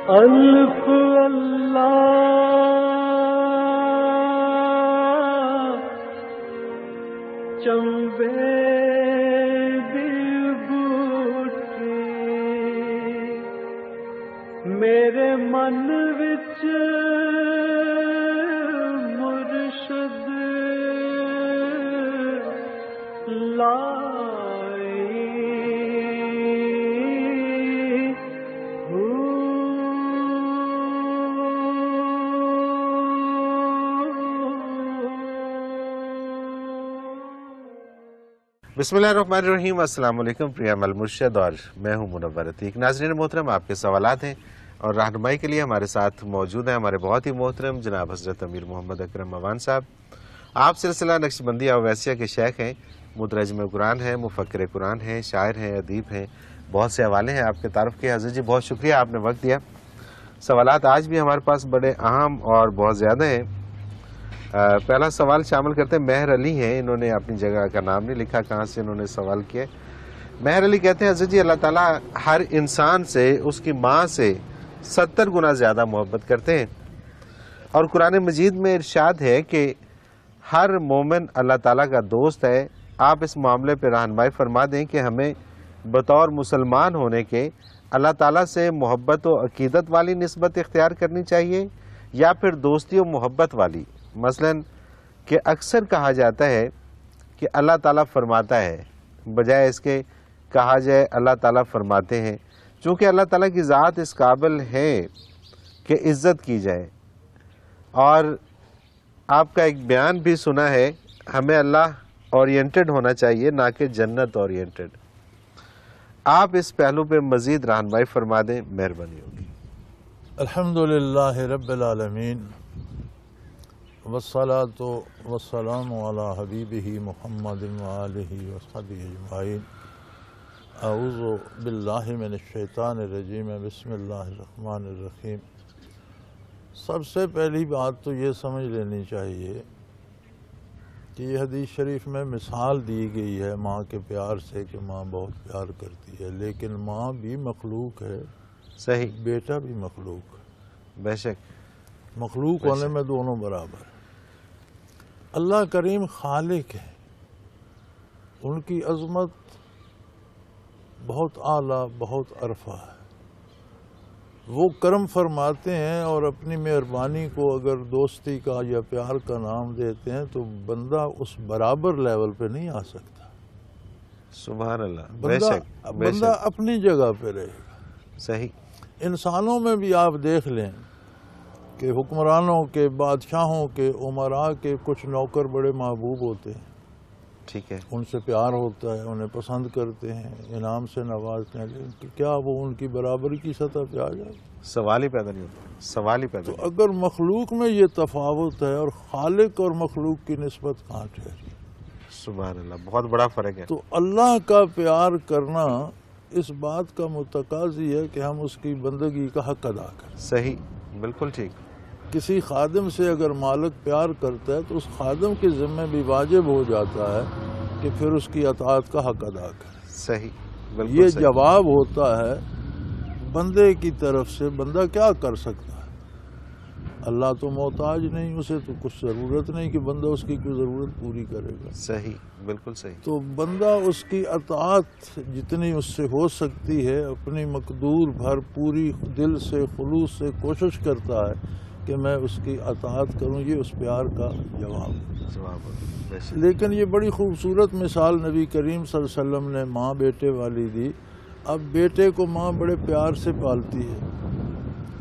الف اللہ چمبے دی بوٹی میرے من وچ مرشد لائی بسم اللہ الرحمن الرحیم۔ السلام علیکم پریم المرشد، اور میں ہوں منور عتیق۔ ناظرین محترم، آپ کے سوالات ہیں اور رہنمائی کے لیے ہمارے ساتھ موجود ہیں ہمارے بہت ہی محترم جناب حضرت امیر محمد اکرم اوان صاحب۔ آپ سلسلہ نقشبندیہ اویسیہ کے شیخ ہیں، مترجم قرآن ہیں، مفکر قرآن ہیں، شاعر ہیں، ادیب ہیں، بہت سے حوالے ہیں آپ کے تعارف کے۔ حضرت جی بہت شکریہ، آپ نے وقت دیا۔ سوالات آج بھی ہمارے پاس بڑے اہم اور بہت زیادہ ہیں۔ پہلا سوال شامل کرتے ہیں، مہر علی ہیں، انہوں نے اپنی جگہ کا نام نہیں لکھا، کہاں سے انہوں نے سوال کیا۔ مہر علی کہتے ہیں حضرت جی اللہ تعالیٰ ہر انسان سے اس کی ماں سے 70 گنا زیادہ محبت کرتے ہیں، اور قرآن مجید میں ارشاد ہے کہ ہر مومن اللہ تعالیٰ کا دوست ہے۔ آپ اس معاملے پہ رہنمائی فرما دیں کہ ہمیں بطور مسلمان ہونے کے اللہ تعالیٰ سے محبت و عقیدت والی نسبت اختیار کرنی چاہیے یا پھر دوستی و محبت والی؟ مثلاً کہ اکثر کہا جاتا ہے کہ اللہ تعالیٰ فرماتا ہے، بجائے اس کے کہا جائے اللہ تعالیٰ فرماتے ہیں، چونکہ اللہ تعالیٰ کی ذات اس قابل ہے کہ عزت کی جائے۔ اور آپ کا ایک بیان بھی سنا ہے، ہمیں اللہ اورینٹڈ ہونا چاہیے نہ کہ جنت اورینٹڈ۔ آپ اس پہلو پہ مزید رہنمائی فرما دیں، مہربانی ہوگی۔ الحمدللہ رب العالمین، والصلاة والسلام علی حبیبہ محمد وآلہ وصحبہ اجمعین۔ اعوذ باللہ من الشیطان الرجیم، بسم اللہ الرحمن الرحیم۔ سب سے پہلی بات تو یہ سمجھ لینی چاہیے کہ یہ حدیث شریف میں مثال دی گئی ہے ماں کے پیار سے کہ ماں بہت پیار کرتی ہے، لیکن ماں بھی مخلوق ہے، صحیح، بیٹا بھی مخلوق ہے، بے شک، مخلوق ہونے میں دونوں برابر ہیں۔ اللہ کریم خالق ہے، ان کی عظمت بہت اعلیٰ، بہت عرفہ ہے۔ وہ کرم فرماتے ہیں اور اپنی مہربانی کو اگر دوستی کا یا پیار کا نام دیتے ہیں تو بندہ اس برابر لیول پہ نہیں آ سکتا۔ سبحان اللہ، بے شک، بے بندہ شک، اپنی جگہ پہ رہے گا۔ صحیح، انسانوں میں بھی آپ دیکھ لیں کہ حکمرانوں کے، بادشاہوں کے، امراء کے کچھ نوکر بڑے محبوب ہوتے ہیں، ٹھیک ہے، ان سے پیار ہوتا ہے، انہیں پسند کرتے ہیں، انعام سے نوازتے ہیں، لیکن کیا وہ ان کی برابری کی سطح پہ آ جائے؟ سوال ہی پیدا نہیں ہوتا، سوال ہی پیدا تو نہیں اگر مخلوق میں یہ تفاوت ہے اور خالق اور مخلوق کی نسبت کہاں ٹھہری؟ ہوتا۔ سبحان اللہ، بہت بڑا فرق ہے۔ تو اللہ کا پیار کرنا اس بات کا متقاضی ہے کہ ہم اس کی بندگی کا حق ادا کریں۔ صحیح، بالکل ٹھیک، کسی خادم سے اگر مالک پیار کرتا ہے تو اس خادم کے ذمہ بھی واجب ہو جاتا ہے کہ پھر اس کی اطاعت کا حق ادا کرے۔ صحیح، بالکل یہ صحیح، جواب ہوتا ہے بندے کی طرف سے۔ بندہ کیا کر سکتا ہے؟ اللہ تو محتاج نہیں، اسے تو کچھ ضرورت نہیں کہ بندہ اس کی کوئی ضرورت پوری کرے گا۔ صحیح، بالکل صحیح، تو بندہ اس کی اطاعت جتنی اس سے ہو سکتی ہے اپنی مقدور بھر پوری دل سے، خلوص سے کوشش کرتا ہے کہ میں اس کی اطاعت کروں۔ یہ اس پیار کا جواب ہے۔ جواب، بے شک، لیکن یہ بڑی خوبصورت مثال نبی کریم صلی اللہ علیہ وسلم نے ماں بیٹے والی دی۔ اب بیٹے کو ماں بڑے پیار سے پالتی ہے،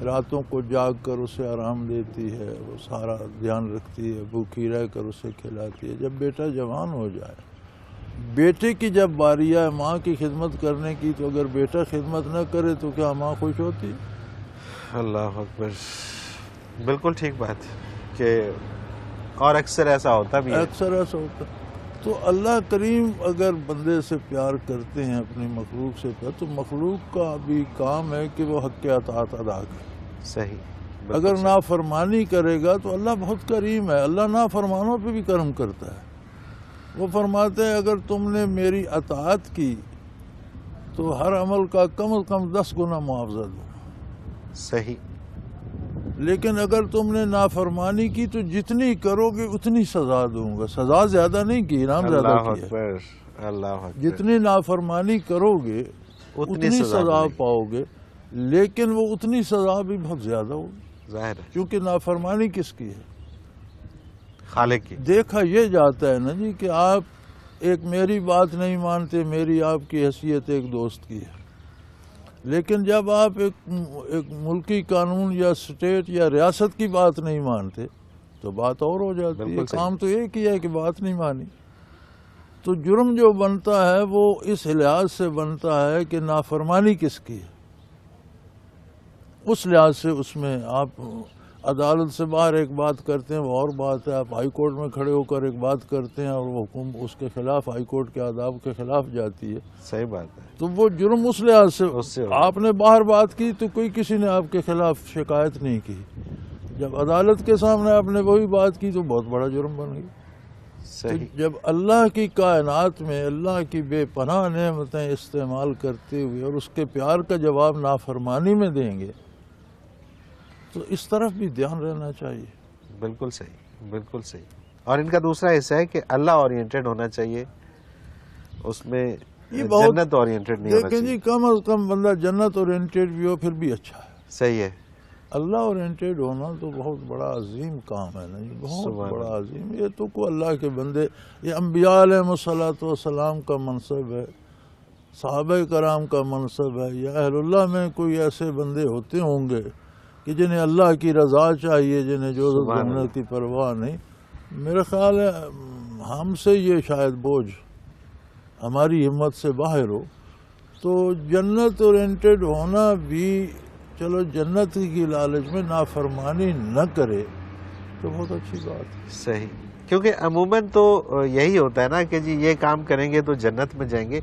راتوں کو جاگ کر اسے آرام دیتی ہے، وہ سارا دھیان رکھتی ہے، بھوکی رہ کر اسے کھلاتی ہے۔ جب بیٹا جوان ہو جائے، بیٹے کی جب باری ہے ماں کی خدمت کرنے کی، تو اگر بیٹا خدمت نہ کرے تو کیا ماں خوش ہوتی؟ اللہ اکبر، بالکل ٹھیک بات کہ، اور اکثر ایسا ہوتا بھی ہے۔ اکثر ایسا ہوتا ہے۔ تو اللہ کریم اگر بندے سے پیار کرتے ہیں، اپنی مخلوق سے پیار، تو مخلوق کا بھی کام ہے کہ وہ حق اطاعت ادا کرے۔ صحیح، بالکل اگر صحیح، نافرمانی کرے گا تو اللہ بہت کریم ہے، اللہ نافرمانوں پہ بھی کرم کرتا ہے۔ وہ فرماتے ہیں اگر تم نے میری اطاعت کی تو ہر عمل کا کم از کم 10 گنا معاوضہ دو۔ صحیح. لیکن اگر تم نے نافرمانی کی تو جتنی کرو گے اتنی سزا دوں گا. سزا زیادہ نہیں کی، انعام زیادہ اللہ کیا. اکبر، اللہ اکبر. جتنی نافرمانی کرو گے اتنی سزا ملے گی. پاؤ گے، لیکن وہ اتنی سزا بھی بہت زیادہ ہوگی، ظاہر ہے کیونکہ نافرمانی کس کی ہے؟ خالق کی. دیکھا یہ جاتا ہے نا جی کہ آپ ایک میری بات نہیں مانتے، میری آپ کی حیثیت ایک دوست کی ہے، لیکن جب آپ ایک ملکی قانون یا اسٹیٹ یا ریاست کی بات نہیں مانتے تو بات اور ہو جاتی ہے. بالکل صحیح. کام تو ایک ہی ہے کہ بات نہیں مانی. تو جرم جو بنتا ہے وہ اس لحاظ سے بنتا ہے کہ نافرمانی کس کی ہے. اس لحاظ سے اس میں آپ عدالت سے باہر ایک بات کرتے ہیں وہ اور بات ہے، آپ ہائی کورٹ میں کھڑے ہو کر ایک بات کرتے ہیں اور وہ حکم اس کے خلاف، ہائی کورٹ کے آداب کے خلاف جاتی ہے. صحیح بات ہے. تو وہ جرم اس لحاظ اس سے سے ہوگا. آپ نے باہر بات کی تو کوئی کسی نے آپ کے خلاف شکایت نہیں کی. جب عدالت کے سامنے آپ نے وہی بات کی تو بہت بڑا جرم بن گئی. تو صحیح. جب اللہ کی کائنات میں اللہ کی بے پناہ نعمتیں استعمال کرتے ہوئے اور اس کے پیار کا جواب نافرمانی میں دیں گے تو اس طرف بھی دھیان رہنا چاہیے. بالکل صحیح، بالکل صحیح. اور ان کا دوسرا حصہ ہے کہ اللہ اورینٹڈ ہونا چاہیے، اس میں یہ بہت جنت اورینٹڈ نہیں ہونا دیکھیں جی، چاہیے. کم از کم بندہ جنت اورینٹیڈ بھی ہو پھر بھی اچھا ہے. صحیح ہے. اللہ اورینٹیڈ ہونا تو بہت بڑا عظیم کام ہے نا جی، بہت سبحان بڑا اللہ. عظیم. یہ تو کوئی اللہ کے بندے، یہ انبیاء علیہ الصلوۃ والسلام کا منصب ہے، صحابہ کرام کا منصب ہے. یا اہل اللہ میں کوئی ایسے بندے ہوتے ہوں گے کہ جنہیں اللہ کی رضا چاہیے، جنہیں جو سبحان اللہ. جنت کی پرواہ نہیں. میرے خیال ہے ہم سے یہ شاید بوجھ ہماری ہمت سے باہر ہو. تو جنت اورینٹیڈ ہونا بھی، چلو جنت کی لالچ میں نافرمانی نہ کرے تو بہت اچھی بات ہے. صحیح. کیونکہ عموماً تو یہی ہوتا ہے نا کہ جی یہ کام کریں گے تو جنت میں جائیں گے.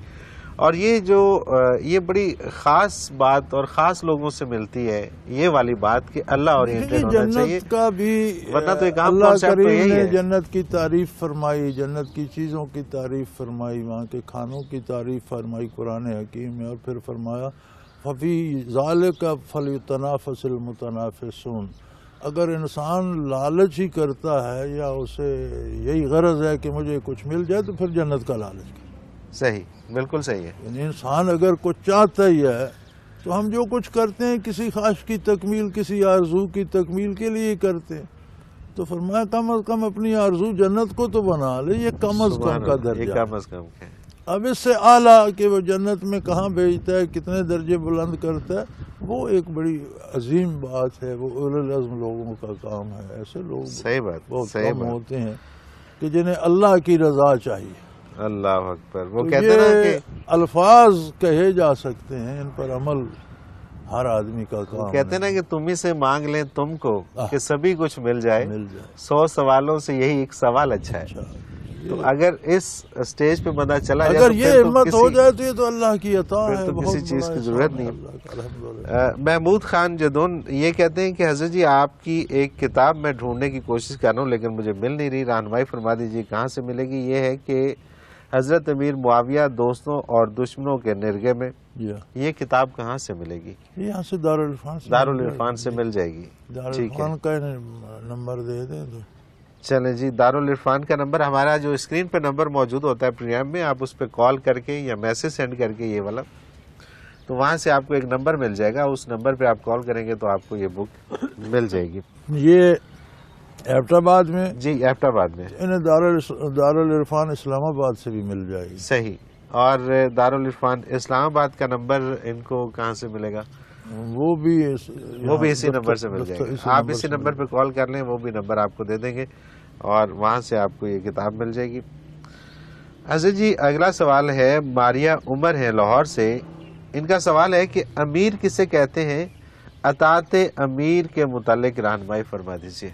اور یہ بڑی خاص بات اور خاص لوگوں سے ملتی ہے یہ والی بات کہ اللہ اورینٹڈ ہونا چاہیے. جنت کا بھی ورنہ تو ایک عام اللہ concept تو کریم یہی نے ہے. جنت کی تعریف فرمائی، جنت کی چیزوں کی تعریف فرمائی، وہاں کے کھانوں کی تعریف فرمائی قرآن حکیم میں، اور پھر فرمایا ففی ذالک فلیتنافس المتنافسون. اگر انسان لالچ ہی کرتا ہے یا اسے یہی غرض ہے کہ مجھے کچھ مل جائے تو پھر جنت کا لالچ کرے. صحیح، بالکل صحیح ہے. یعنی انسان اگر کچھ چاہتا ہی ہے تو ہم جو کچھ کرتے ہیں کسی خواہش کی تکمیل، کسی آرزو کی تکمیل کے لیے کرتے ہیں. تو فرمایا کم از کم اپنی آرزو جنت کو تو بنا لے. یہ کم از سبحان کم کا اللہ. یہ درجہ. کم از کم ہے. اب اس سے اعلیٰ کہ وہ جنت میں کہاں بھیجتا ہے، کتنے درجے بلند کرتا ہے، وہ ایک بڑی عظیم بات ہے. وہ اولو العزم لوگوں کا کام ہے. ایسے لوگ صحیح بات، بہت صحیح کم بات. ہوتے ہیں کہ جنہیں اللہ کی رضا چاہیے. اللہ اکبر. وہ تو کہتے ہیں نا یہ کہ الفاظ کہے جا سکتے ہیں، ان پر عمل ہر آدمی کا کام کہتے ہیں نا کہ تم ہی سے مانگ لیں تم کو کہ سبھی کچھ مل جائے. مل جائے. 100 سوالوں سے یہی ایک سوال اچھا ہے. اچھا، تو اگر اس سٹیج پہ بندہ چلا جائے اگر تو یہ پھر تو ہمت ہو کسی- جائے تو یہ تو اللہ کی عطا پھر ہے. تو بہت کسی چیز بڑا کی احسان ضرورت ہے نہیں. اللہ کا، الحمدللہ. محمود خان جدون یہ کہتے ہیں کہ حضرت جی آپ کی ایک کتاب میں ڈھونڈنے کی کوشش کر رہا ہوں لیکن مجھے مل نہیں رہی، رہنمائی فرما دیجیے کہاں سے ملے گی. یہ ہے کہ حضرت امیر معاویہ دوستوں اور دشمنوں کے نرگے میں، جی ہاں. یہ کتاب کہاں سے ملے گی؟ یہاں سے دارالعرفان سے دارالعرفان سے مل جائے گی. ٹھیک ہے، دارالعرفان کا نمبر دے دیں تو. چلیں جی. دارالعرفان کا نمبر ہمارا جو اسکرین پہ نمبر موجود ہوتا ہے پروگرام میں، آپ اس پہ کال کر کے یا میسج سینڈ کر کے یہ والا، تو وہاں سے آپ کو ایک نمبر مل جائے گا. اس نمبر پہ آپ کال کریں گے تو آپ کو یہ بک مل جائے گی. یہ ایبٹ آباد میں، جی ایبٹ آباد میں. انہیں دارالعرفان اسلام آباد سے بھی مل جائے گی. صحیح. اور دارالعرفان اسلام آباد کا نمبر ان کو کہاں سے ملے گا؟ وہ بھی اسی نمبر سے مل جائے گا. آپ اسی نمبر پہ کال کر لیں، وہ بھی نمبر آپ کو دے دیں گے اور وہاں سے آپ کو یہ کتاب مل جائے گی. حضرت جی اگلا سوال ہے، ماریہ عمر ہے لاہور سے. ان کا سوال ہے کہ امیر کسے کہتے ہیں؟ اطاعت امیر کے متعلق رہنمائی فرما دیجیے.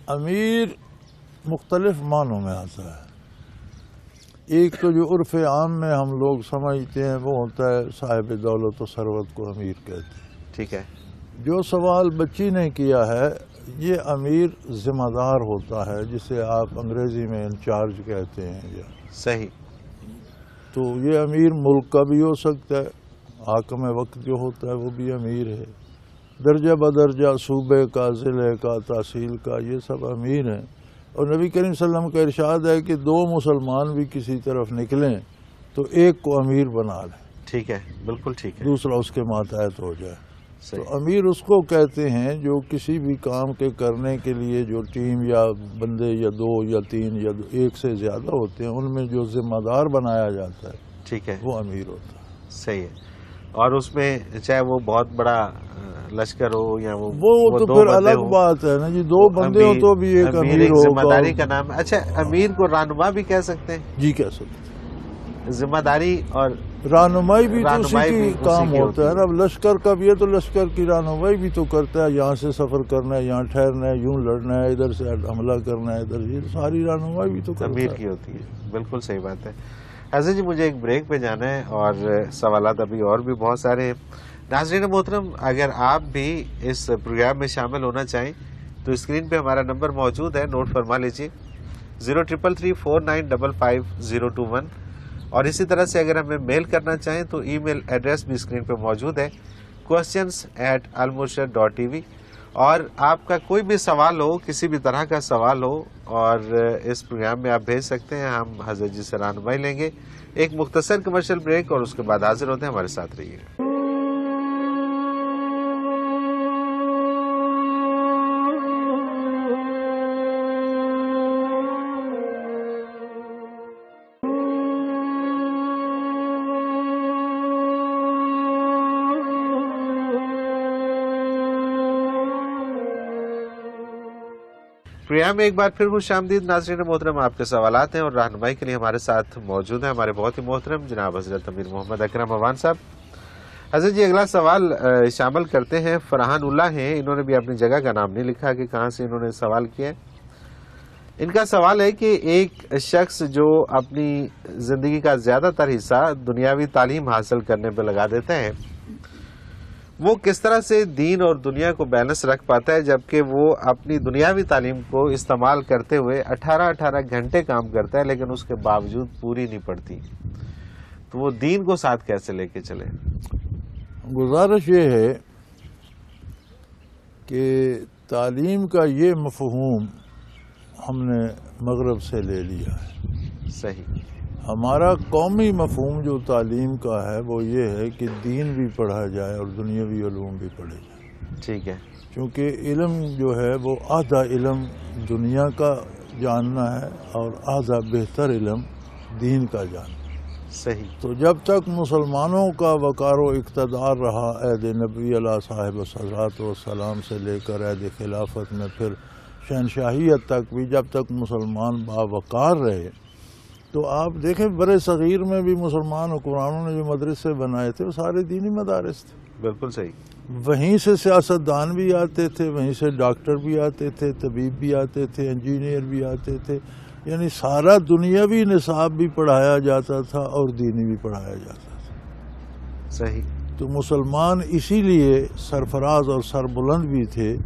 امیر مختلف معنوں میں آتا ہے. ایک تو جو عرف عام میں ہم لوگ سمجھتے ہیں وہ ہوتا ہے صاحب دولت و ثروت کو امیر کہتے ہیں. ٹھیک ہے. جو سوال بچی نے کیا ہے، یہ امیر ذمہ دار ہوتا ہے جسے آپ انگریزی میں انچارج کہتے ہیں. صحیح. تو یہ امیر ملک کا بھی ہو سکتا ہے، حاکم وقت جو ہوتا ہے وہ بھی امیر ہے، درجہ بدرجہ صوبے کا، ضلع کا، تحصیل کا، یہ سب امیر ہیں۔ اور نبی کریم صلی اللہ علیہ وسلم کا ارشاد ہے کہ دو مسلمان بھی کسی طرف نکلیں تو ایک کو امیر بنا لیں، ٹھیک ہے، بالکل ٹھیک ہے، دوسرا اس کے ماتحت ہو جائے۔ تو صحیح، امیر اس کو کہتے ہیں جو کسی بھی کام کے کرنے کے لیے جو ٹیم یا بندے یا دو یا تین یا ایک سے زیادہ ہوتے ہیں ان میں جو ذمہ دار بنایا جاتا ہے ٹھیک ہے، وہ امیر ہوتا ہے۔ صحیح ہے۔ اور اس میں چاہے وہ بہت بڑا لشکر ہو یا وہ تو دو پھر بندے الگ ہوں، بات ہے نا جی، دو بندے ہوں تو بھی ایک امیر ایک ذمہ ہوگا۔ داری کا نام ہے۔ اچھا، امیر کو رہنما بھی کہہ سکتے ہیں؟ جی کہہ سکتے ہیں۔ ذمہ داری اور رہنمائی بھی تو اسی رہنمائی بھی کی اسی کام کی ہوتا ہے ہوتی نا۔ اب لشکر کا بھی ہے تو لشکر کی رہنمائی بھی تو کرتا ہے، یہاں سے سفر کرنا ہے، یہاں ٹھہرنا ہے، یوں لڑنا ہے، ادھر سے حملہ کرنا ہے، ادھر، یہ ساری رہنمائی بھی تو کرتا امیر ہے۔ کی ہوتی ہے، بالکل صحیح بات ہے۔ حضرت جی مجھے ایک بریک پہ جانا ہے اور سوالات ابھی اور بھی بہت سارے ہیں۔ ناظرین محترم، اگر آپ بھی اس پروگرام میں شامل ہونا چاہیں تو اسکرین پہ ہمارا نمبر موجود ہے، نوٹ فرما لیجیے، 033349555021۔ اور اسی طرح سے اگر ہمیں میل کرنا چاہیں تو ای میل ایڈریس بھی اسکرین پہ موجود ہے، questions@almurshid.tv۔ اور آپ کا کوئی بھی سوال ہو، کسی بھی طرح کا سوال ہو اور اس پروگرام میں آپ بھیج سکتے ہیں، ہم حضرت جی سے رہنمائی لیں گے۔ ایک مختصر کمرشل بریک اور اس کے بعد حاضر ہوتے ہیں، ہمارے ساتھ رہیے۔ پروگرام میں ایک بار پھر خوش آمدید ناظرین محترم، آپ کے سوالات ہیں اور رہنمائی کے لیے ہمارے ساتھ موجود ہیں ہمارے بہت ہی محترم جناب حضرت امیر محمد اکرم عوان صاحب۔ حضرت جی اگلا سوال شامل کرتے ہیں، فرحان اللہ ہیں، انہوں نے بھی اپنی جگہ کا نام نہیں لکھا کہ کہاں سے انہوں نے سوال کیا ہے۔ ان کا سوال ہے کہ ایک شخص جو اپنی زندگی کا زیادہ تر حصہ دنیاوی تعلیم حاصل کرنے پہ لگا دیتا ہے، وہ کس طرح سے دین اور دنیا کو بیلنس رکھ پاتا ہے، جبکہ وہ اپنی دنیاوی تعلیم کو استعمال کرتے ہوئے 18 گھنٹے کام کرتا ہے لیکن اس کے باوجود پوری نہیں پڑتی، تو وہ دین کو ساتھ کیسے لے کے چلے؟ گزارش یہ ہے کہ تعلیم کا یہ مفہوم ہم نے مغرب سے لے لیا ہے۔ صحیح، ہمارا قومی مفہوم جو تعلیم کا ہے وہ یہ ہے کہ دین بھی پڑھا جائے اور دنیاوی علوم بھی پڑھے جائیں، ٹھیک ہے، کیونکہ علم جو ہے وہ آدھا علم دنیا کا جاننا ہے اور آدھا بہتر علم دین کا جاننا۔ صحیح، تو جب تک مسلمانوں کا وقار و اقتدار رہا عہد نبی علیہ صاحب الصلاۃ والسلام سے لے کر عہد خلافت میں پھر شہنشاہیت تک بھی، جب تک مسلمان باوقار رہے، تو آپ دیکھیں برِ صغیر میں بھی مسلمان حکمرانوں نے جو مدرسے بنائے تھے وہ سارے دینی مدارس تھے۔ بالکل صحیح، وہیں سے سیاستدان بھی آتے تھے، وہیں سے ڈاکٹر بھی آتے تھے، طبیب بھی آتے تھے، انجینئر بھی آتے تھے، یعنی سارا دنیاوی نصاب بھی پڑھایا جاتا تھا اور دینی بھی پڑھایا جاتا تھا۔ صحیح، تو مسلمان اسی لیے سرفراز اور سربلند بھی تھے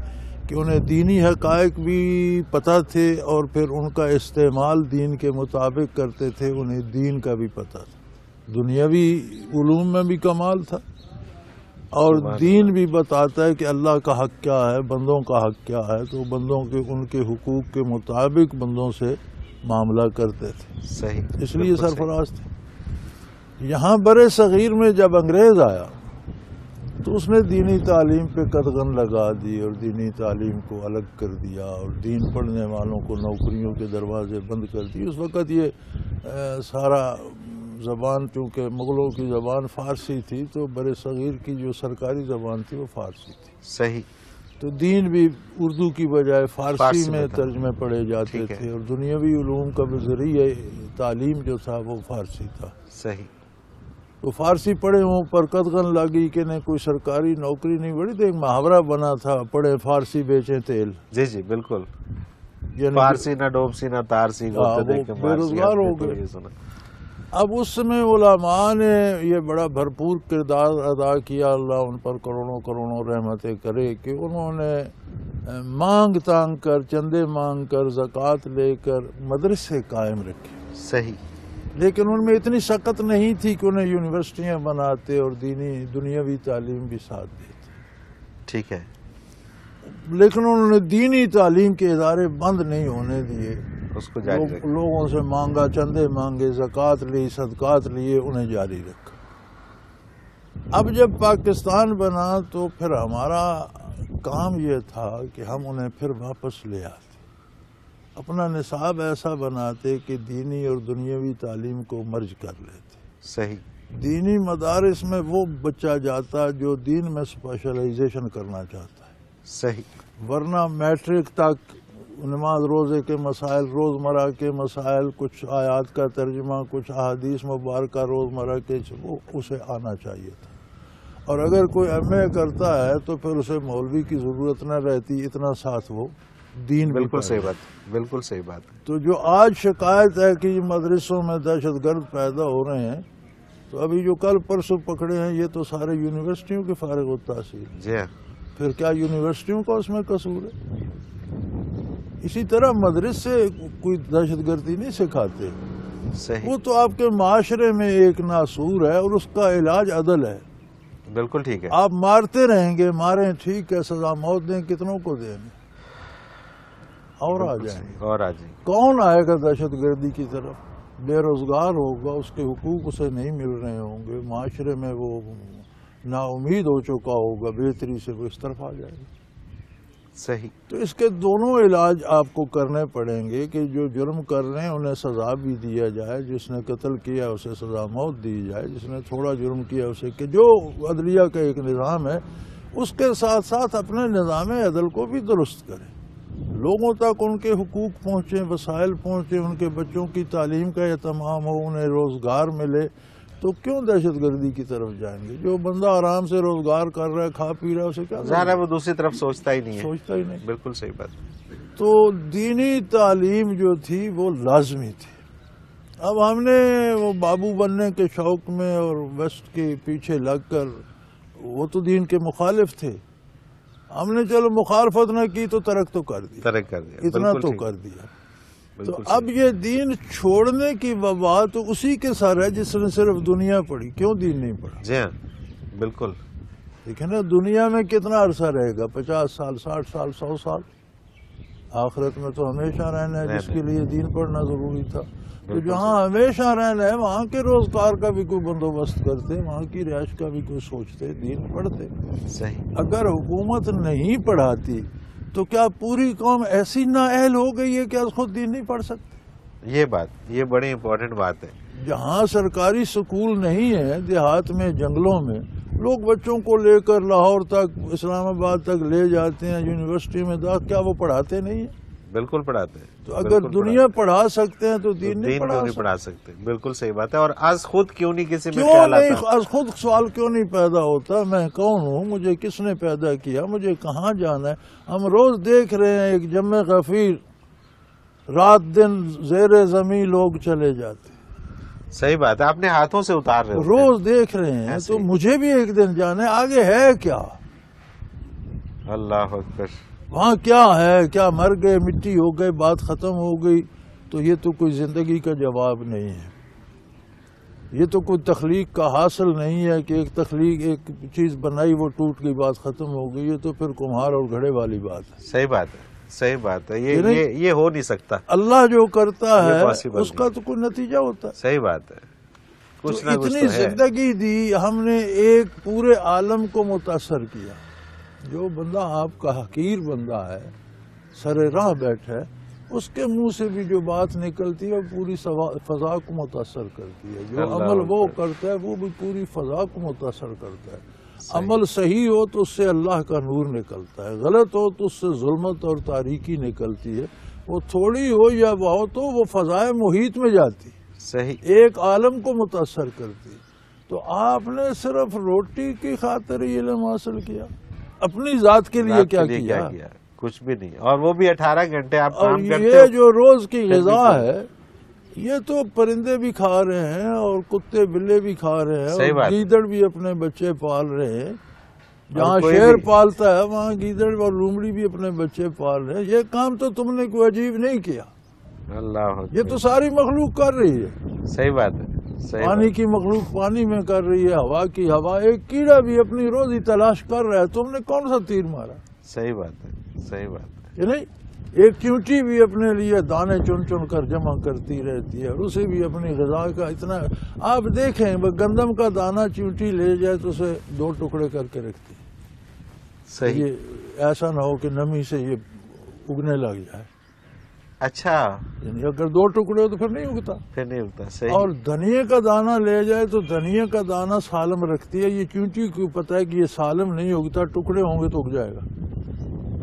کہ انہیں دینی حقائق بھی پتہ تھے اور پھر ان کا استعمال دین کے مطابق کرتے تھے، انہیں دین کا بھی پتہ تھا، دنیاوی علوم میں بھی کمال تھا اور دین بھی بتاتا ہے کہ اللہ کا حق کیا ہے، بندوں کا حق کیا ہے، تو بندوں کے ان کے حقوق کے مطابق بندوں سے معاملہ کرتے تھے، صحیح، اس لیے بالکل صحیح، سرفراز تھے۔ یہاں برِ صغیر میں جب انگریز آیا تو اس نے دینی تعلیم پہ قدغن لگا دی اور دینی تعلیم کو الگ کر دیا اور دین پڑھنے والوں کو نوکریوں کے دروازے بند کر دیے۔ اس وقت یہ سارا زبان، چونکہ مغلوں کی زبان فارسی تھی تو برِ صغیر کی جو سرکاری زبان تھی وہ فارسی تھی، صحیح، تو دین بھی اردو کی بجائے فارسی فارسی میں میں تھا، ترجمے پڑھے جاتے ٹھیک ہے، تھے اور دنیاوی علوم کا بھی ذریعہ تعلیم جو تھا وہ فارسی تھا۔ صحیح، تو فارسی پڑھے ہوں پر قدغن لگی کہ نہیں کوئی سرکاری نوکری نہیں، بڑی تو ایک محاورہ بنا تھا، پڑھے فارسی بیچیں تیل، جی جی بالکل، یعنی فارسی نہ ڈوبسی نہ تارسی، وہ بے روزگار ہو گئے۔ اب اس میں علماء نے یہ بڑا بھرپور کردار ادا کیا، اللہ ان پر کروڑوں کروڑوں رحمتیں کرے، کہ انہوں نے مانگ تانگ کر، چندے مانگ کر، زکوٰۃ لے کر مدرسے قائم رکھے۔ صحیح، لیکن ان میں اتنی سخت نہیں تھی کہ انہیں یونیورسٹیاں بناتے اور دنیاوی تعلیم بھی ساتھ دیتے. ٹھیک ہے. لیکن انہوں نے دینی تعلیم کے ادارے بند نہیں ہونے دیے. اس کو جاری رکھا. لوگوں سے مانگا، چندے مانگے، زکوٰۃ لی، صدقات لیے، انہیں جاری رکھا. اب جب پاکستان بنا تو پھر ہمارا کام یہ تھا کہ ہم انہیں پھر واپس لے آتے، اپنا نصاب ایسا بناتے کہ دینی اور دنیاوی تعلیم کو مرج کر لیتے. صحیح. دینی مدارس میں وہ بچہ جاتا جو دین میں اسپیشلائزیشن کرنا چاہتا ہے. صحیح. ورنہ میٹرک تک نماز روزے کے مسائل، روزمرہ کے مسائل، کچھ آیات کا ترجمہ، کچھ احادیث مبارکہ روزمرہ کے، وہ اسے آنا چاہیے تھا. اور اگر کوئی ایم اے کرتا ہے تو پھر اسے مولوی کی ضرورت نہ رہتی، اتنا ساتھ وہ دین. بالکل صحیح بات. بالکل صحیح بات. تو جو آج شکایت ہے کہ مدرسوں میں دہشت گرد پیدا ہو رہے ہیں، تو ابھی جو کل پرسوں پکڑے ہیں یہ تو سارے یونیورسٹیوں کے فارغ التحصیل. جی ہاں. پھر کیا یونیورسٹیوں کا اس میں قصور ہے؟ اسی طرح مدرسے کوئی دہشت گردی نہیں سکھاتے. صحیح. وہ تو آپ کے معاشرے میں ایک ناسور ہے اور اس کا علاج عدل ہے. بالکل ٹھیک ہے. آپ مارتے رہیں گے، ماریں ٹھیک ہے، سزا موت دیں، کتنوں کو دیں گے اور آ جائیں گے. اور آ جائیں. کون آئے گا دہشت گردی کی طرف؟ بے روزگار ہوگا، اس کے حقوق اسے نہیں مل رہے ہوں گے، معاشرے میں وہ نا امید ہو چکا ہوگا، بہتری سے وہ اس طرف آ جائے گا. صحیح. تو اس کے دونوں علاج آپ کو کرنے پڑیں گے کہ جو جرم کر رہے ہیں انہیں سزا بھی دیا جائے، جس نے قتل کیا اسے سزا موت دی جائے، جس نے تھوڑا جرم کیا اسے، کہ جو عدلیہ کا ایک نظام ہے اس کے ساتھ ساتھ اپنے نظام عدل کو بھی درست کریں، لوگوں تک ان کے حقوق پہنچیں، وسائل پہنچیں، ان کے بچوں کی تعلیم کا اہتمام ہو، انہیں روزگار ملے. تو کیوں دہشت گردی کی طرف جائیں گے؟ جو بندہ آرام سے روزگار کر رہا ہے، کھا پی رہا ہے، اسے کیا ظاہر ہے وہ دوسری طرف سوچتا ہی نہیں ہے. سوچتا ہی نہیں. بالکل صحیح بات. تو دینی تعلیم جو تھی وہ لازمی تھی. اب ہم نے وہ بابو بننے کے شوق میں اور ویسٹ کے پیچھے لگ کر، وہ تو دین کے مخالف تھے، ہم نے چلو مخالفت نہ کی تو ترک تو کر دیا، ترک کر دیا، اتنا تو کر دیا. تو اب یہ دین چھوڑنے کی وبا تو اسی کے سر ہے جس نے صرف دنیا پڑھی. کیوں دین نہیں پڑھا؟ جی ہاں بالکل. دیکھیں نا، دنیا میں کتنا عرصہ رہے گا؟ 50 سال، 60 سال، 100 سال. آخرت میں تو ہمیشہ رہنا ہے، جس کے لیے دین پڑھنا ضروری تھا. تو جہاں ہمیشہ رہنا ہے وہاں کے روزگار کا بھی کوئی بندوبست کرتے، وہاں کی رہائش کا بھی کوئی سوچتے، دین پڑھتے. صحیح. اگر حکومت نہیں پڑھاتی تو کیا پوری قوم ایسی نااہل ہو گئی ہے کہ آج خود دین نہیں پڑھ سکتے؟ یہ بات، یہ بڑی امپورٹنٹ بات ہے. جہاں سرکاری سکول نہیں ہے، دیہات میں، جنگلوں میں، لوگ بچوں کو لے کر لاہور تک، اسلام آباد تک لے جاتے ہیں یونیورسٹی میں. کیا وہ پڑھاتے نہیں ہیں؟ بالکل پڑھاتے ہیں. تو اگر دنیا پڑھا سکتے ہیں تو دین نہیں پڑھا سکتے. بالکل صحیح بات ہے. اور آج خود کیوں نہیں کسی میں کیوں خیال آتا؟ نہیں آج خود سوال کیوں نہیں پیدا ہوتا؟ میں کون ہوں؟ مجھے کس نے پیدا کیا؟ مجھے کہاں جانا ہے؟ ہم روز دیکھ رہے ہیں ایک جمع غفیر، رات دن زیر زمین لوگ چلے جاتے. صحیح بات ہے. اپنے ہاتھوں سے اتار رہے روز دیکھ رہے ہیں. تو مجھے بھی ایک دن جانا ہے. آگے ہے کیا؟ اللہ اکبر. وہاں کیا ہے؟ کیا مر گئے، مٹی ہو گئے، بات ختم ہو گئی؟ تو یہ تو کوئی زندگی کا جواب نہیں ہے. یہ تو کوئی تخلیق کا حاصل نہیں ہے کہ ایک تخلیق، ایک چیز بنائی وہ ٹوٹ گئی، بات ختم ہو گئی. یہ تو پھر کمہار اور گھڑے والی بات ہے. صحیح بات ہے. صحیح بات ہے. یہ ہو نہیں سکتا. اللہ جو کرتا ہے اس کا تو کوئی نتیجہ ہوتا ہے. صحیح بات ہے. کچھ نہ کچھ اتنی زندگی دی ہم نے، ایک پورے عالم کو متاثر کیا. جو بندہ آپ کا حقیر بندہ ہے، سر راہ بیٹھا ہے، اس کے منہ سے بھی جو بات نکلتی ہے وہ پوری فضا کو متاثر کرتی ہے. جو عمل وہ کرتا ہے وہ بھی پوری فضا کو متاثر کرتا ہے. عمل صحیح ہو تو اس سے اللہ کا نور نکلتا ہے، غلط ہو تو اس سے ظلمت اور تاریکی نکلتی ہے. وہ تھوڑی ہو یا بہت ہو، وہ فضائے محیط میں جاتی، صحیح، ایک عالم کو متاثر کرتی. تو آپ نے صرف روٹی کی خاطر ہی علم حاصل کیا؟ اپنی ذات کے لیے کیا کیا؟ کچھ بھی نہیں. اور وہ بھی 18 گھنٹے آپ کام کرتے ہو. یہ جو روز کی غذا ہے یہ تو پرندے بھی کھا رہے ہیں اور کتے بلے بھی کھا رہے ہیں، اور گیدڑ بھی اپنے بچے پال رہے ہیں. جہاں شیر پالتا ہے وہاں گیدڑ اور لومڑی بھی اپنے بچے پال رہے ہیں. یہ کام تو تم نے کوئی عجیب نہیں کیا. اللہ یہ تو ساری مخلوق کر رہی ہے. صحیح بات ہے. صحیح پانی بات. کی مخلوق پانی میں کر رہی ہے، ہوا کی ہوا. ایک کیڑا بھی اپنی روزی تلاش کر رہا ہے، تم نے کون سا تیر مارا؟ صحیح بات ہے. صحیح بات ہے. کہ نہیں؟ ایک چونٹی بھی اپنے لیے دانے چن چن کر جمع کرتی رہتی ہے، اور اسے بھی اپنی غذا کا اتنا. آپ دیکھیں گندم کا دانہ چونٹی لے جائے تو اسے 2 ٹکڑے کر کے رکھتی ہے. صحیح. یہ ایسا نہ ہو کہ نمی سے یہ اگنے لگ جائے. اچھا. یعنی اگر 2 ٹکڑے ہو تو پھر نہیں اگتا. پھر نہیں ہوتا. صحیح. اور دھنیے کا دانہ لے جائے تو دھنیے کا دانہ سالم رکھتی ہے. یہ چونٹی کو پتہ ہے کہ یہ سالم نہیں اگتا، ٹکڑے ہوں گے تو اگ جائے گا.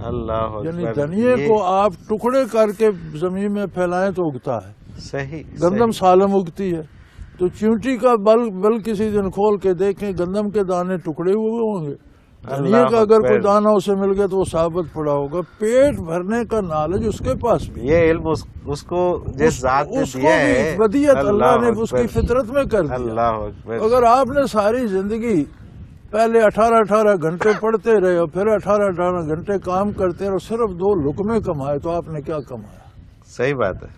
اللہ یعنی اکبر. دھنیے یہ کو آپ ٹکڑے کر کے زمین میں پھیلائیں تو اگتا ہے. صحیح. گندم سالم اگتی ہے. تو چونٹی کا بل کسی دن کھول کے دیکھیں، گندم کے دانے ٹکڑے ہوئے ہوں گے. دھنیے اللہ کا اگر کوئی اکبر. دانہ اسے مل گیا تو وہ ثابت پڑا ہوگا. پیٹ بھرنے کا نالج اس کے پاس بھی. یہ علم اس کو جس ذات نے اس کو دیا بھی ہے، ودیت اللہ نے اس کی اکبر. فطرت میں کر دیا. اللہ اکبر. اگر آپ نے ساری زندگی پہلے 18 گھنٹے پڑھتے رہے اور پھر 18 گھنٹے کام کرتے رہے اور صرف 2 لقمے کمائے تو آپ نے کیا کمایا؟ صحیح بات ہے.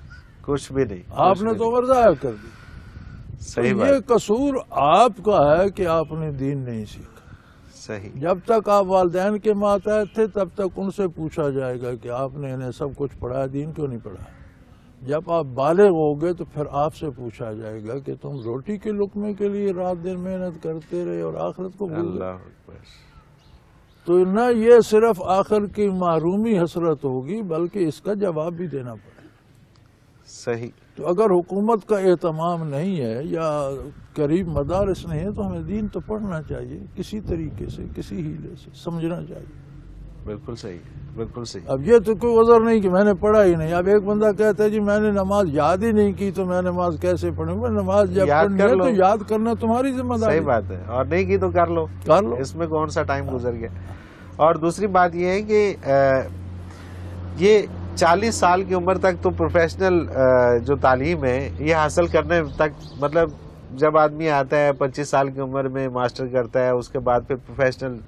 کچھ بھی نہیں. آپ کچھ نے بھی تو نہیں. ورزایا کر دی. صحیح یہ بات. قصور آپ کا ہے کہ آپ نے دین نہیں سیکھا. صحیح. جب تک آپ والدین کے ماتحت تھے تب تک ان سے پوچھا جائے گا کہ آپ نے انہیں سب کچھ پڑھایا، دین کیوں نہیں پڑھایا. جب آپ بالغ ہو گئے تو پھر آپ سے پوچھا جائے گا کہ تم روٹی کے لقمے کے لیے رات دن محنت کرتے رہے اور آخرت کو بھول گئے. اللہ اکبر. تو نہ یہ صرف آخر کی محرومی حسرت ہوگی بلکہ اس کا جواب بھی دینا پڑے. صحیح. تو اگر حکومت کا اہتمام نہیں ہے یا قریب مدارس نہیں ہے تو ہمیں دین تو پڑھنا چاہیے، کسی طریقے سے، کسی ہیلے سے سمجھنا چاہیے. بالکل صحیح. بالکل صحیح. اب یہ تو کوئی عذر نہیں کہ میں نے پڑھا ہی نہیں. اب ایک بندہ کہتا ہے جی میں نے نماز یاد ہی نہیں کی تو میں نماز کیسے پڑھوں گا؟ نماز جب یاد پڑھنی کر ہے لو. تو یاد کرنا تمہاری ذمہ داری. صحیح بات ہے. اور نہیں کی تو کر لو. کر لو. اس میں کون سا ٹائم گزر گیا. اور دوسری بات یہ ہے کہ یہ 40 سال کی عمر تک تو پروفیشنل جو تعلیم ہے یہ حاصل کرنے تک، مطلب جب آدمی آتا ہے 25 سال کی عمر میں ماسٹر کرتا ہے، اس کے بعد پھر پروفیشنل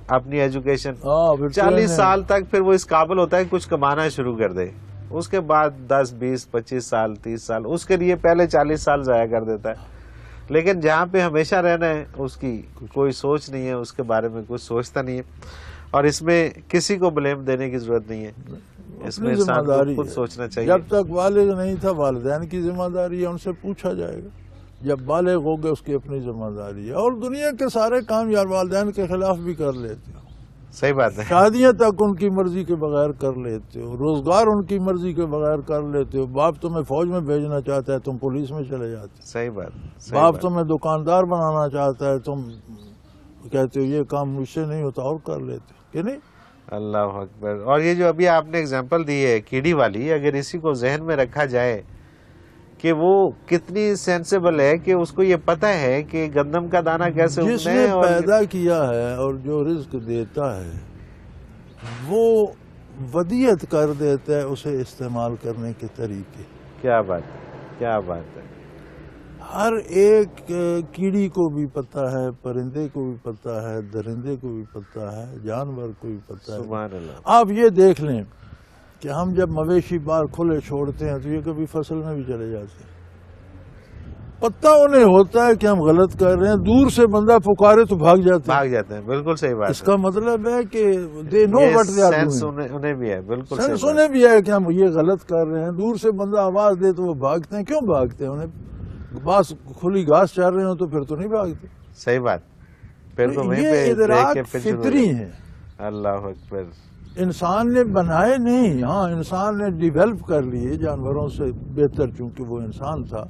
اپنی ایجوکیشن 40 سال تک پھر وہ اس قابل ہوتا ہے کچھ کمانا شروع کر دے. اس کے بعد 10 20 25 سال 30 سال اس کے لیے پہلے 40 سال ضائع کر دیتا ہے. لیکن جہاں پہ ہمیشہ رہنا ہے اس کی کوئی سوچ نہیں ہے، اس کے بارے میں کچھ سوچتا نہیں ہے. اور اس میں کسی کو بلیم دینے کی ضرورت نہیں ہے. اس میں انسان کو خود سوچنا چاہیے. جب تک والد نہیں تھا والدین کی ذمہ داری ہے، ان سے پوچھا جائے گا. جب بالغ ہو گئے اس کی اپنی ذمہ داری ہے. اور دنیا کے سارے کام یار والدین کے خلاف بھی کر لیتے ہو. صحیح بات ہے. شادیاں تک ان کی مرضی کے بغیر کر لیتے ہو، روزگار ان کی مرضی کے بغیر کر لیتے ہو. باپ تمہیں فوج میں بھیجنا چاہتا ہے، تم پولیس میں چلے جاتے ہو. صحیح بات. باپ تمہیں دکاندار بنانا چاہتا ہے، تم کہتے ہو یہ کام مجھ سے نہیں ہوتا اور کر لیتے ہو. کہ نہیں؟ اللہ اکبر. اور یہ جو ابھی آپ نے اگزامپل دی ہے کیڑی والی، اگر اسی کو ذہن میں رکھا جائے کہ وہ کتنی سینسیبل ہے کہ اس کو یہ پتہ ہے کہ گندم کا دانہ کیسے جس اگنا نے ہے. اور پیدا کیا ہے اور جو رزق دیتا ہے وہ ودیت کر دیتا ہے اسے استعمال کرنے کے طریقے. کیا بات ہے. کیا بات ہے. ہر ایک کیڑی کو بھی پتہ ہے، پرندے کو بھی پتہ ہے، درندے کو بھی پتہ ہے، جانور کو بھی پتہ ہے. سبحان اللہ. آپ یہ دیکھ لیں کہ ہم جب مویشی باہر کھلے چھوڑتے ہیں تو یہ کبھی فصل میں بھی چلے جاتے ہیں. پتہ انہیں ہوتا ہے کہ ہم غلط کر رہے ہیں، دور سے بندہ پکارے تو بھاگ جاتے ہیں. بالکل صحیح بات. اس کا مطلب ہے کہ they know what they are sense doing. انہیں بھی ہے. بالکل سینس صحیح انہیں بھی ہے کہ ہم یہ غلط کر رہے ہیں. دور سے بندہ آواز دے تو وہ بھاگتے ہیں. کیوں بھاگتے ہیں؟ انہیں بس کھلی گھاس چار رہے ہوں تو پھر تو نہیں بھاگتے. صحیح بات. پھر تو وہیں یہ پہ ادراک دیکھ کے پھر فطری ہیں. اللہ اکبر. انسان نے بنائے نہیں، ہاں انسان نے ڈیولپ کر لیے جانوروں سے بہتر چونکہ وہ انسان تھا،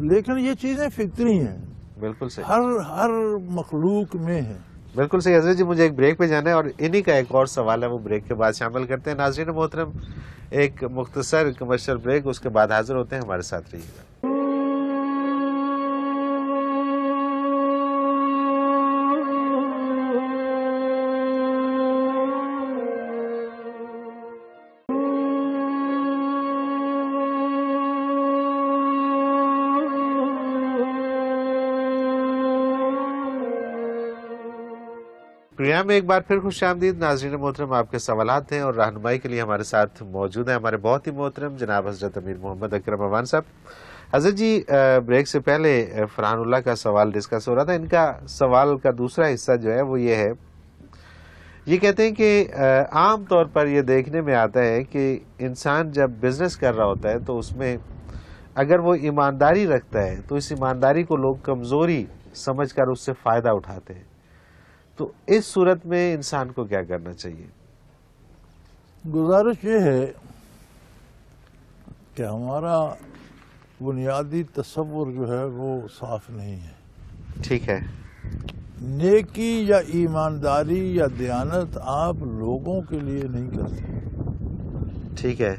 لیکن یہ چیزیں فطری ہیں. بالکل صحیح. ہر مخلوق میں ہے. بالکل صحیح. حضرت جی مجھے ایک بریک پہ جانا ہے اور انہی کا ایک اور سوال ہے، وہ بریک کے بعد شامل کرتے ہیں. ناظرین محترم ایک مختصر کمرشل بریک، اس کے بعد حاضر ہوتے ہیں. ہمارے ساتھ رہیے گا. پروگرام میں ایک بار پھر خوش آمدید ناظرین محترم. آپ کے سوالات ہیں اور رہنمائی کے لیے ہمارے ساتھ موجود ہیں ہمارے بہت ہی محترم جناب حضرت امیر محمد اکرم اوان صاحب. حضرت جی بریک سے پہلے فرحان اللہ کا سوال ڈسکس ہو رہا تھا. ان کا سوال کا دوسرا حصہ جو ہے وہ یہ ہے، یہ کہتے ہیں کہ عام طور پر یہ دیکھنے میں آتا ہے کہ انسان جب بزنس کر رہا ہوتا ہے تو اس میں اگر وہ ایمانداری رکھتا ہے تو اس ایمانداری کو لوگ کمزوری سمجھ کر اس سے فائدہ اٹھاتے ہیں. تو اس صورت میں انسان کو کیا کرنا چاہیے؟ گزارش یہ ہے کہ ہمارا بنیادی تصور جو ہے وہ صاف نہیں ہے. ٹھیک ہے. نیکی یا ایمانداری یا دیانت آپ لوگوں کے لیے نہیں کرتے. ٹھیک ہے.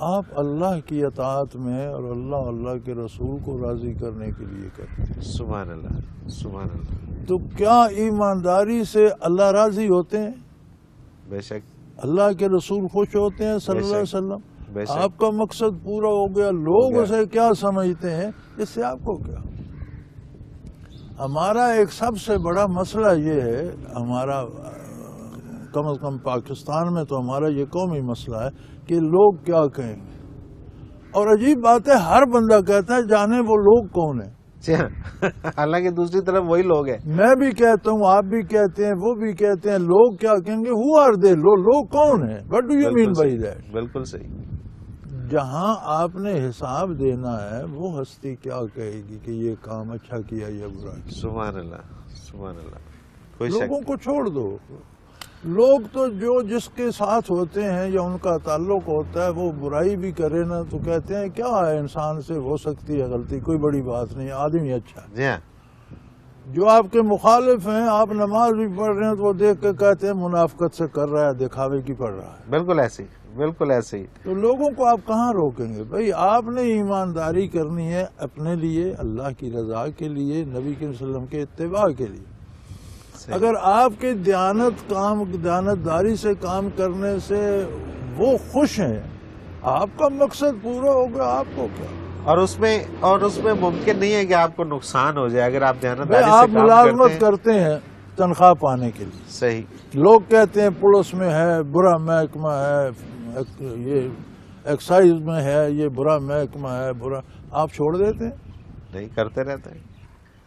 آپ اللہ کی اطاعت میں اور اللہ کے رسول کو راضی کرنے کے لیے کرتے ہیں. سبحان اللہ، سبحان اللہ. تو کیا ایمانداری سے اللہ راضی ہوتے ہیں؟ بے شک. اللہ کے رسول خوش ہوتے ہیں صلی اللہ علیہ وسلم؟ بے شک. آپ کا مقصد پورا ہو گیا. لوگ اسے کیا سمجھتے ہیں اس سے آپ کو کیا؟ ہمارا ایک سب سے بڑا مسئلہ یہ ہے، ہمارا کم از کم پاکستان میں تو ہمارا یہ قومی مسئلہ ہے کہ لوگ کیا کہیں گے. اور عجیب بات ہے، ہر بندہ کہتا ہے جانے وہ لوگ کون ہیں. حالانکہ دوسری طرف وہی لوگ ہیں. میں بھی کہتا ہوں، آپ بھی کہتے ہیں، وہ بھی کہتے ہیں. لوگ کیا کہیں گے؟ ہو آر دے؟ لوگ کون ہیں؟ What do you mean by that? بالکل صحیح. جہاں آپ نے حساب دینا ہے وہ ہستی کیا کہے گی کہ یہ کام اچھا کیا یا برا کیا. سبحان اللہ، سبحان اللہ. کوئی لوگوں کو چھوڑ دو. لوگ تو جو جس کے ساتھ ہوتے ہیں یا ان کا تعلق ہوتا ہے وہ برائی بھی کرے نا تو کہتے ہیں کیا ہے، انسان سے ہو سکتی ہے غلطی، کوئی بڑی بات نہیں، آدمی اچھا ہے. جی ہاں. جو آپ کے مخالف ہیں، آپ نماز بھی پڑھ رہے ہیں تو وہ دیکھ کے کہتے ہیں منافقت سے کر رہا ہے، دکھاوے کی پڑھ رہا ہے. بالکل ایسے ہی، بالکل ایسے ہی. تو لوگوں کو آپ کہاں روکیں گے؟ بھائی آپ نے ایمانداری کرنی ہے اپنے لیے، اللہ کی رضا کے لیے، نبی کے وسلم کے اتباع کے لیے. اگر آپ کے دیانتداری سے کام کرنے سے وہ خوش ہیں، آپ کا مقصد پورا ہوگا، آپ کو کیا؟ اور اس میں ممکن نہیں ہے کہ آپ کو نقصان ہو جائے اگر آپ دیانتداری سے آپ کام ملازمت کرتے ہیں تنخواہ پانے کے لیے. صحیح. لوگ کہتے ہیں پولیس میں ہے برا محکمہ ہے، یہ ایکسائز میں ہے یہ برا محکمہ ہے، برا. آپ چھوڑ دیتے ہیں؟ نہیں، کرتے رہتے ہیں.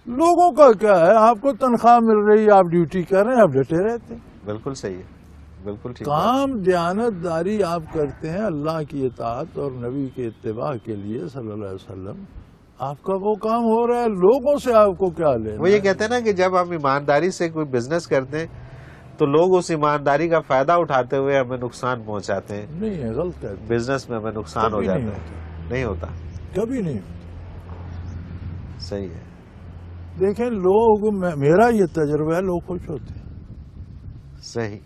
لوگوں کا کیا ہے؟ آپ کو تنخواہ مل رہی ہے، آپ ڈیوٹی کر رہے ہیں، آپ ڈٹے رہتے ہیں. بالکل صحیح ہے. بالکل ٹھیک. کام دیانتداری آپ کرتے ہیں اللہ کی اطاعت اور نبی کے اتباع کے لیے صلی اللہ علیہ وسلم. آپ کا وہ کام ہو رہا ہے، لوگوں سے آپ کو کیا لینا؟ وہ یہ کہتے ہیں نا کہ جب ہم ایمانداری سے کوئی بزنس کرتے ہیں تو لوگ اس ایمانداری کا فائدہ اٹھاتے ہوئے ہمیں نقصان پہنچاتے ہیں. نہیں ہے، غلط ہے. بزنس میں ہمیں نقصان ہو جاتا ہے. نہیں ہوتا. کبھی نہیں ہوتا. صحیح ہے. دیکھیں لوگ، میرا یہ تجربہ ہے، لوگ خوش ہوتے ہیں. صحیح.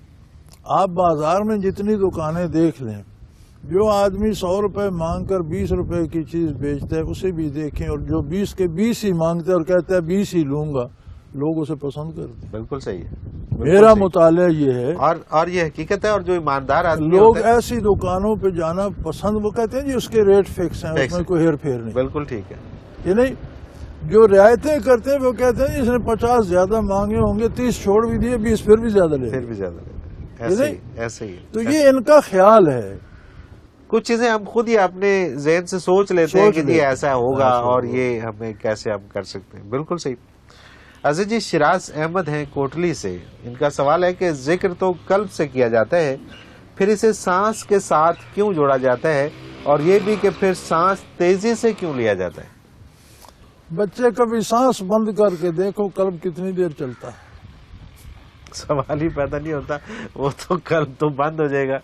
آپ بازار میں جتنی دکانیں دیکھ لیں، جو آدمی 100 روپے مانگ کر 20 روپے کی چیز بیچتا ہے اسے بھی دیکھیں، اور جو 20 کے 20 ہی مانگتا ہے اور کہتا ہے 20 ہی لوں گا، لوگ اسے پسند کرتے ہیں. بالکل صحیح ہے. میرا مطالعہ یہ ہے، اور یہ حقیقت ہے. اور جو ایماندار آدمی لوگ ایسی دکانوں پہ جانا پسند، وہ کہتے ہیں جی اس کے ریٹ فکس ہیں، اس میں کوئی ہیر پھیر نہیں. بالکل ٹھیک ہے. یہ نہیں، جو رعایتیں کرتے ہیں وہ کہتے ہیں اس نے 50 زیادہ مانگے ہوں گے، 30 چھوڑ بھی دیے، 20 پھر بھی زیادہ لے. ایسے ہی. تو یہ ان کا خیال ہے. کچھ چیزیں ہم خود ہی اپنے ذہن سے سوچ لیتے ہیں کہ یہ ایسا ہوگا اور یہ ہمیں کیسے ہم کر سکتے ہیں. بالکل صحیح. عزیز جی شراز احمد ہیں کوٹلی سے. ان کا سوال ہے کہ ذکر تو قلب سے کیا جاتا ہے، پھر اسے سانس کے ساتھ کیوں جوڑا جاتا ہے، اور یہ بھی کہ پھر سانس تیزی سے کیوں لیا جاتا ہے؟ بچے کبھی سانس بند کر کے دیکھو قلب کتنی دیر چلتا ہے. سوال ہی پیدا نہیں ہوتا. وہ تو قلب تو بند ہو جائے گا.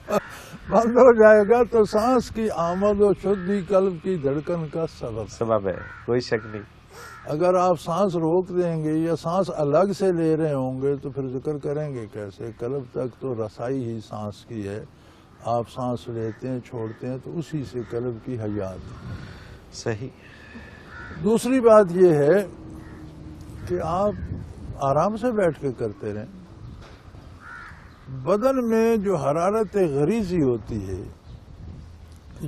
بند ہو جائے گا تو سانس کی آمد و شدی قلب کی دھڑکن کا سبب ہے، کوئی شک نہیں. اگر آپ سانس روک دیں گے یا سانس الگ سے لے رہے ہوں گے تو پھر ذکر کریں گے کیسے؟ قلب تک تو رسائی ہی سانس کی ہے. آپ سانس لیتے ہیں چھوڑتے ہیں تو اسی سے قلب کی حیات ہے. صحیح. دوسری بات یہ ہے کہ آپ آرام سے بیٹھ کے کرتے رہیں. بدن میں جو حرارت غریزی ہوتی ہے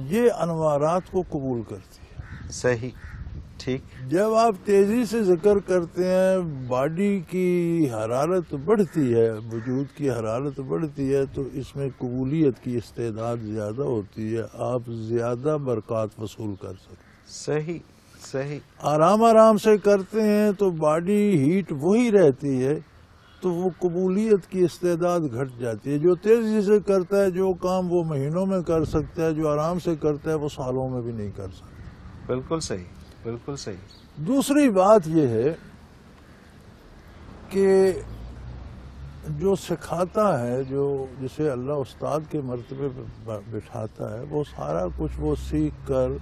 یہ انوارات کو قبول کرتی ہے. صحیح. ٹھیک. جب آپ تیزی سے ذکر کرتے ہیں باڈی کی حرارت بڑھتی ہے، وجود کی حرارت بڑھتی ہے، تو اس میں قبولیت کی استعداد زیادہ ہوتی ہے، آپ زیادہ برکات وصول کر سکتے ہیں. صحیح صحیح. آرام آرام سے کرتے ہیں تو باڈی ہیٹ وہی رہتی ہے، تو وہ قبولیت کی استعداد گھٹ جاتی ہے. جو تیزی سے کرتا ہے جو کام وہ مہینوں میں کر سکتا ہے، جو آرام سے کرتا ہے وہ سالوں میں بھی نہیں کر سکتا. بالکل صحیح بالکل صحیح. دوسری بات یہ ہے کہ جو سکھاتا ہے، جو جسے اللہ استاد کے مرتبے پہ بٹھاتا ہے، وہ سارا کچھ وہ سیکھ کر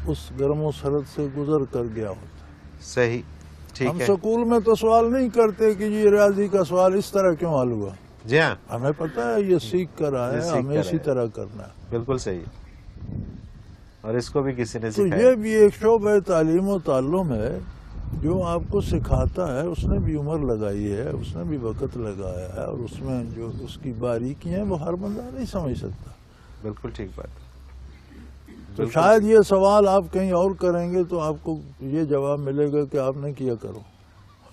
اس گرم و سرد سے گزر کر گیا ہوتا ہے. صحیح ٹھیک ہم ہے. سکول میں تو سوال نہیں کرتے کہ یہ ریاضی کا سوال اس طرح کیوں حل ہوا. جی ہاں ہمیں پتہ ہے یہ سیکھ کر آیا ہے، ہمیں اسی طرح کرنا ہے. بالکل صحیح. اور اس کو بھی کسی نے تو سکھایا. یہ بھی ایک شعبہ تعلیم و تعلم ہے، جو آپ کو سکھاتا ہے اس نے بھی عمر لگائی ہے، اس نے بھی وقت لگایا ہے، اور اس میں جو اس کی باریکی ہیں وہ ہر بندہ نہیں سمجھ سکتا. بالکل ٹھیک بات. تو شاید یہ سوال آپ کہیں اور کریں گے تو آپ کو یہ جواب ملے گا کہ آپ نے کیا کرو.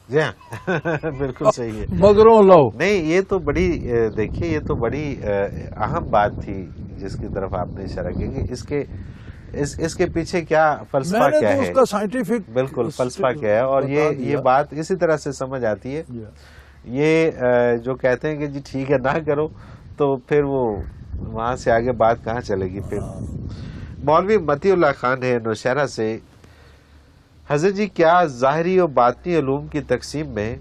جی ہاں بالکل صحیح ہے. مگروں لو. نہیں یہ تو بڑی دیکھیے یہ تو بڑی اہم بات تھی جس کی طرف آپ نے اشارہ کیا کہ اس کے پیچھے کیا فلسفہ کیا ہے. اس کا سائنٹیفک بالکل فلسفہ کیا ہے. اور یہ بات اسی طرح سے سمجھ آتی ہے. یہ جو کہتے ہیں کہ جی ٹھیک ہے نہ کرو، تو پھر وہ وہاں سے آگے بات کہاں چلے گی. پھر مولوی متی اللہ خان ہے نوشہرہ سے. حضرت جی کیا ظاہری و باطنی علوم کی تقسیم میں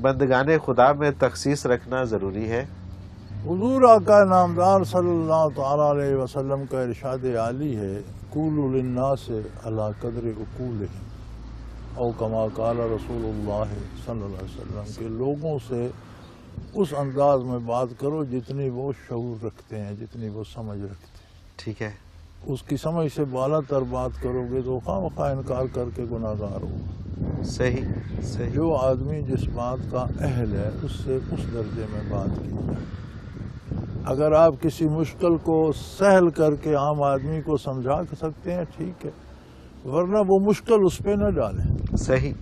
بندگان خدا میں تخصیص رکھنا ضروری ہے؟ حضور آقا نامدار صلی اللہ تعالی علیہ وسلم کا ارشاد عالی ہے، قولوا للناس علی قدر عقولہم، او کما قال رسول اللہ صلی اللہ علیہ وسلم، کہ لوگوں سے اس انداز میں بات کرو جتنی وہ شعور رکھتے ہیں، جتنی وہ سمجھ رکھتے ہیں. ٹھیک ہے. اس کی سمجھ سے بالا تر بات کرو گے تو خواہ مخواہ انکار کر کے گناہ گار ہو. صحیح صحیح. جو آدمی جس بات کا اہل ہے اس سے اس درجے میں بات کی جائے. اگر آپ کسی مشکل کو سہل کر کے عام آدمی کو سمجھا سکتے ہیں ٹھیک ہے، ورنہ وہ مشکل اس پہ نہ ڈالیں. صحیح.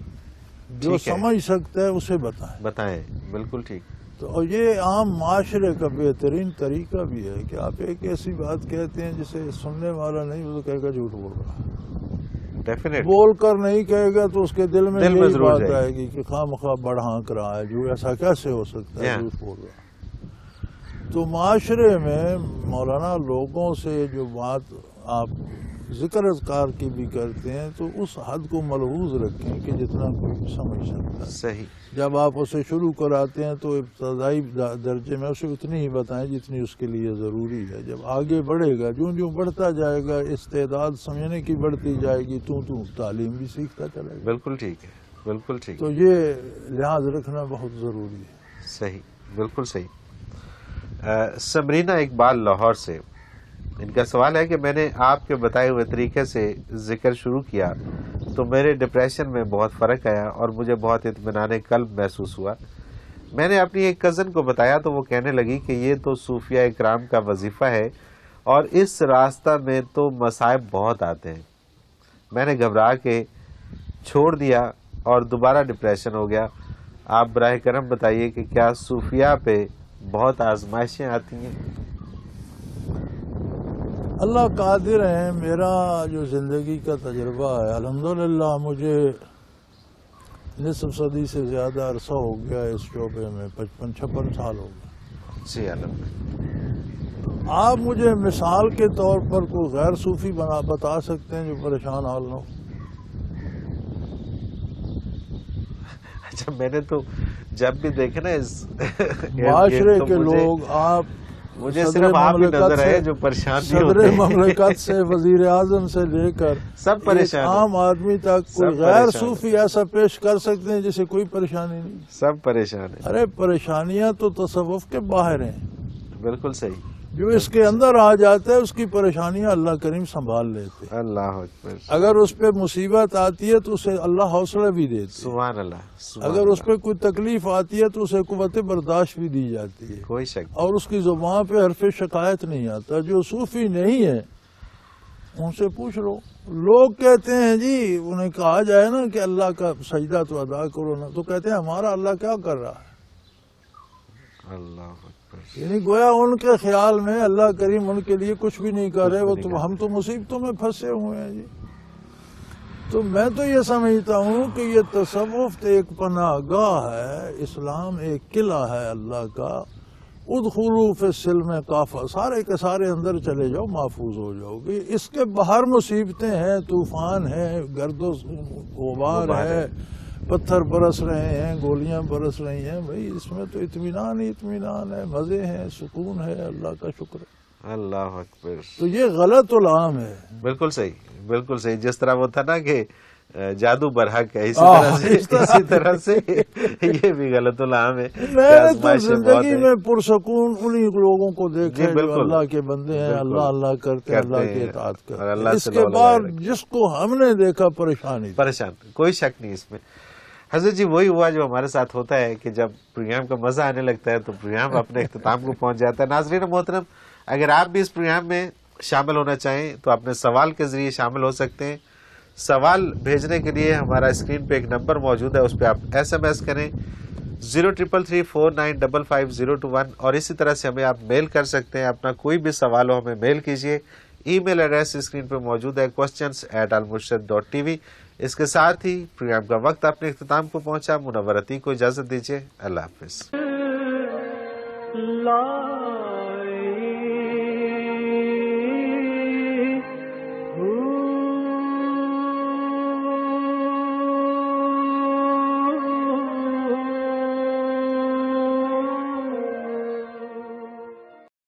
جو سمجھ سکتا ہے اسے بتائیں. بالکل ٹھیک. تو یہ عام معاشرے کا بہترین طریقہ بھی ہے کہ آپ ایک ایسی بات کہتے ہیں جسے سننے والا نہیں وہ تو کہے گا جھوٹ بول رہا. ڈیفینیٹ. بول کر نہیں کہے گا تو اس کے دل میں یہی ضرور بات آئے گی کہ خواہ مخواہ بڑھانک رہا ہے، جو ایسا کیسے ہو سکتا ہے، جھوٹ بول رہا. تو معاشرے میں مولانا لوگوں سے جو بات آپ ذکر اذکار کی بھی کرتے ہیں تو اس حد کو ملحوظ رکھیں کہ جتنا کوئی سمجھ سکتا ہے. صحیح. جب آپ اسے شروع کراتے ہیں تو ابتدائی درجے میں اسے اتنی ہی بتائیں جتنی اس کے لیے ضروری ہے. جب آگے بڑھے گا، جو بڑھتا جائے گا، استعداد سمجھنے کی بڑھتی جائے گی، تو تعلیم بھی سیکھتا چلے گا. بالکل ٹھیک ہے. بالکل ٹھیک. تو یہ لحاظ رکھنا بہت ضروری ہے. صحیح. بالکل صحیح. سمرینہ اقبال لاہور سے، ان کا سوال ہے کہ میں نے آپ کے بتائے ہوئے طریقے سے ذکر شروع کیا تو میرے ڈپریشن میں بہت فرق آیا اور مجھے بہت اطمینان قلب محسوس ہوا. میں نے اپنی ایک کزن کو بتایا تو وہ کہنے لگی کہ یہ تو صوفیہ اکرام کا وظیفہ ہے اور اس راستہ میں تو مصائب بہت آتے ہیں. میں نے گھبرا کے چھوڑ دیا اور دوبارہ ڈپریشن ہو گیا. آپ براہ کرم بتائیے کہ کیا صوفیہ پہ بہت آزمائشیں آتی ہیں؟ اللہ قادر ہے. میرا جو زندگی کا تجربہ ہے الحمدللہ، مجھے نصف صدی سے زیادہ عرصہ ہو گیا اس شعبے میں، 55-56 سال ہو گئے. جی الحمدللہ. آپ مجھے مثال کے طور پر کوئی غیر صوفی بتا سکتے ہیں جو پریشان حال نہ ہو؟ اچھا، میں نے تو جب بھی دیکھے نا اس معاشرے کے لوگ، آپ مجھے صرف آپ ہی نظر ہے جو پریشان نہیں ہوتے. صدر مملکت سے وزیر اعظم سے لے کر سب پریشان، عام آدمی تک کوئی غیر صوفی ایسا پیش کر سکتے ہیں جسے کوئی پریشانی نہیں؟ سب پریشان ہیں. ارے پریشانیاں تو تصوف کے باہر ہیں. بالکل صحیح. جو اس کے اندر آ جاتا ہے اس کی پریشانیاں اللہ کریم سنبھال لیتے ہیں. اللہ اکبر. اگر اس پہ مصیبت آتی ہے تو اسے اللہ حوصلہ بھی دیتے. سبحان اللہ. اگر اس پہ کوئی تکلیف آتی ہے تو اسے قوت برداشت بھی دی جاتی ہے. کوئی شک. اور اس کی زبان پہ حرف شکایت نہیں آتا. جو صوفی نہیں ہے ان سے پوچھ لو. لوگ کہتے ہیں جی انہیں کہا جائے نا کہ اللہ کا سجدہ تو ادا کرو نا، تو کہتے ہیں ہمارا اللہ کیا کر رہا ہے. اللہ اکبر. یعنی گویا ان کے خیال میں اللہ کریم ان کے لیے کچھ بھی نہیں کر رہے، وہ تو ہم تو مصیبتوں میں پھنسے ہوئے ہیں جی. تو میں تو یہ سمجھتا ہوں کہ یہ تصوف ایک پناہ گاہ ہے، اسلام ایک قلعہ ہے اللہ کا. ادخلوا فی السلم کافہ، سارے کے سارے اندر چلے جاؤ، محفوظ ہو جاؤ گے. اس کے باہر مصیبتیں ہیں، طوفان ہے، گرد و غبار ہے، پتھر برس رہے ہیں، گولیاں برس رہی ہیں. بھائی اس میں تو اطمینان ہی اطمینان ہے، مزے ہیں، سکون ہے، اللہ کا شکر ہے. اللہ اکبر. تو یہ غلط العام ہے. بالکل صحیح، بالکل صحیح. جس طرح وہ تھا نا کہ جادو برحق ہے، اسی طرح سے یہ بھی غلط العام ہے. میں نے تو زندگی میں پرسکون انہی لوگوں کو دیکھا جو اللہ کے بندے ہیں، اللہ اللہ کرتے ہیں، اللہ کی اطاعت کرتے ہیں. اس کے بعد جس کو ہم نے دیکھا پریشان، کوئی شک نہیں اس میں. حضرت جی وہی ہوا جو ہمارے ساتھ ہوتا ہے کہ جب پروگرام کا مزہ آنے لگتا ہے تو پروگرام اپنے اختتام کو پہنچ جاتا ہے. ناظرین محترم، اگر آپ بھی اس پروگرام میں شامل ہونا چاہیں تو اپنے سوال کے ذریعے شامل ہو سکتے ہیں. سوال بھیجنے کے لیے ہمارا اسکرین پہ ایک نمبر موجود ہے، اس پہ آپ SMS کریں 033349555021، اور اسی طرح سے ہمیں آپ میل کر سکتے ہیں. اپنا کوئی بھی سوال ہو ہمیں میل کیجیے. ای میل ایڈریس اسکرین پہ موجود ہے questions@almurshid.tv. اس کے ساتھ ہی پروگرام کا وقت اپنے اختتام کو پہنچا. منور عتیق کو اجازت دیجیے. اللہ حافظ.